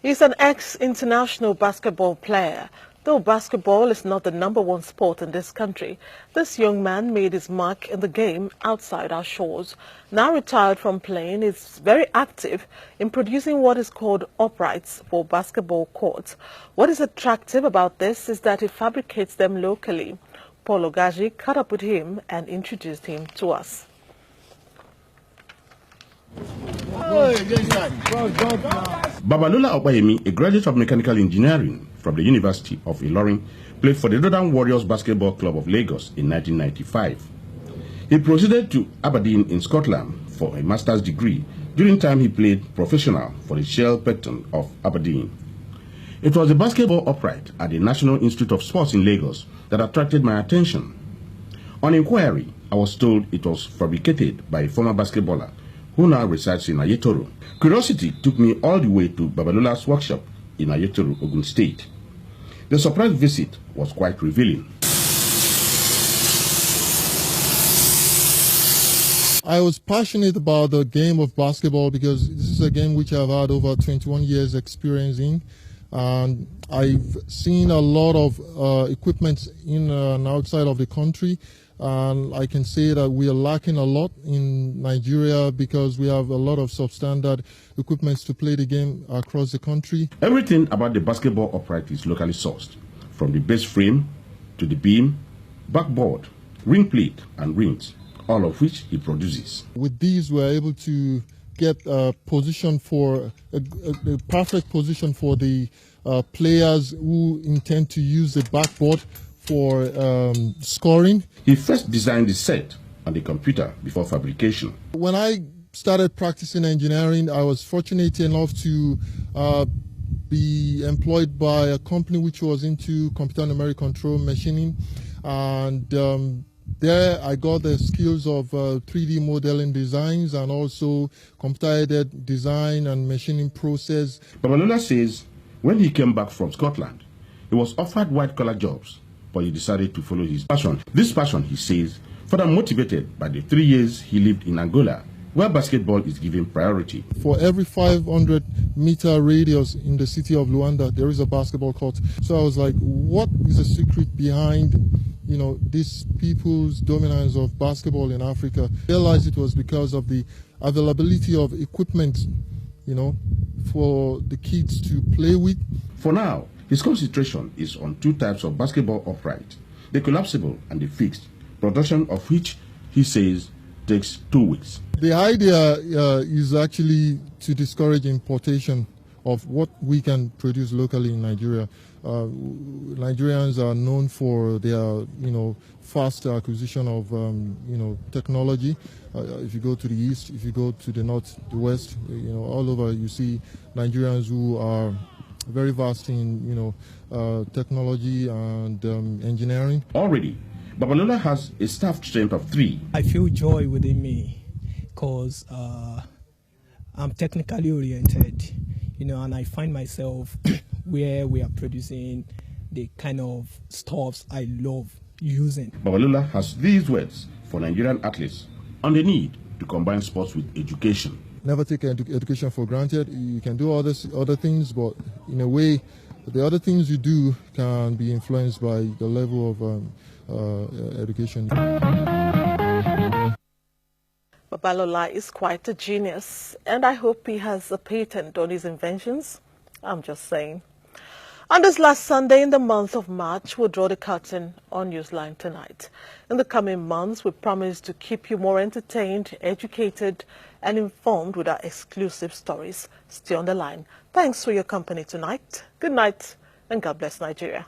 He's an ex-international basketball player. Though basketball is not the #1 sport in this country, this young man made his mark in the game outside our shores. Now retired from playing, he's very active in producing what is called uprights for basketball courts. What is attractive about this is that he fabricates them locally. Paul Ogaji caught up with him and introduced him to us. Babalola Obayemi, a graduate of mechanical engineering from the University of Ilorin, played for the Northern Warriors Basketball Club of Lagos in 1995. He proceeded to Aberdeen in Scotland for a master's degree during time he played professional for the Shell Pecton of Aberdeen. It was the basketball upright at the National Institute of Sports in Lagos that attracted my attention. On inquiry, I was told it was fabricated by a former basketballer who now resides in Ayetoro. Curiosity took me all the way to Babalola's workshop in Ayetoro, Ogun State. The surprise visit was quite revealing. I was passionate about the game of basketball because this is a game which I've had over 21 years experience in. And I've seen a lot of equipment in and outside of the country. And I can say that we are lacking a lot in Nigeria because we have a lot of substandard equipment to play the game across the country. Everything about the basketball upright is locally sourced, from the base frame to the beam, backboard, ring plate and rings, all of which he produces. With these, we're able to get a position for a perfect position for the players who intend to use the backboard for scoring. He first designed the set on the computer before fabrication. When I started practicing engineering, I was fortunate enough to be employed by a company which was into computer numeric control machining, and there I got the skills of 3D modeling designs and also computer-aided design and machining process. Babalola says when he came back from Scotland, he was offered white-collar jobs, but he decided to follow his passion. This passion, he says, further motivated by the 3 years he lived in Angola, where basketball is given priority. For every 500-meter radius in the city of Luanda, there is a basketball court. So I was like, what is the secret behind, these people's dominance of basketball in Africa? I realized it was because of the availability of equipment, for the kids to play with. For now, his concentration is on 2 types of basketball upright, the collapsible and the fixed, production of which, he says, takes 2 weeks. The idea is actually to discourage importation of what we can produce locally in Nigeria. Nigerians are known for their, fast acquisition of, technology. If you go to the east, if you go to the north, the west, all over you see Nigerians who are very vast in, technology and engineering. Already, Babalola has a staff strength of 3. I feel joy within me because I'm technically oriented, and I find myself where we are producing the kind of stuffs I love using. Babalola has these words for Nigerian athletes on the need to combine sports with education. Never take education for granted. You can do other things, but in a way, the other things you do can be influenced by the level of education. Babalola is quite a genius, and I hope he has a patent on his inventions. I'm just saying. On this last Sunday in the month of March, we'll draw the curtain on Newsline Tonight. In the coming months, we promise to keep you more entertained, educated, and informed with our exclusive stories. Stay on the line. Thanks for your company tonight. Good night, and God bless Nigeria.